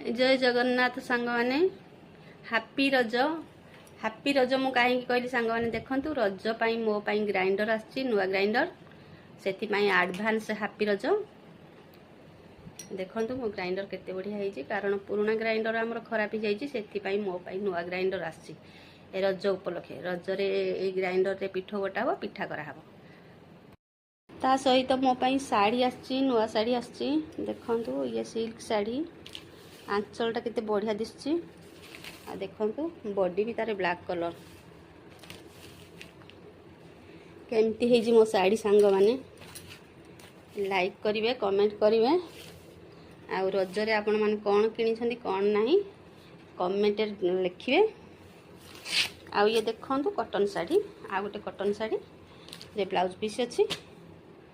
जय जगन्नाथ सांग मैंने हापी रज मु कहीं कहली सांग मैंने देखंतु रज पाई मो पाई ग्राइंडर आछि नुआ ग्राइंडर सेति पाई एडवांस हापी रज देखंतु मो ग्राइंडर केते बढ़िया हेछि कारण पुराना ग्राइंडर हमर खराब हो जाइछि सेति पाई मो पाई नुआ ग्राइंडर आछि ए रज उपलक्षे रज रे ए ग्राइंडर रे पिठो बटाबो पिठा करा हबो ता सहित मो पाई साड़ी आछि नुआ साड़ी आछि देखंतु ये सिल्क साड़ी आंचलटा केते बढ़िया दिसछि आ देखंतु बॉडी भी तारे ब्लैक कलर केमती हेजी मो साड़ी सांग माने लाइक करिवे कमेंट करिवे आ रज रे आपण माने कोन किनिछंती कोन नाही कमेंट लिखिवे आ ये देखंतु कॉटन साड़ी आ गोटे कॉटन साड़ी जे ब्लाउज पीस अछि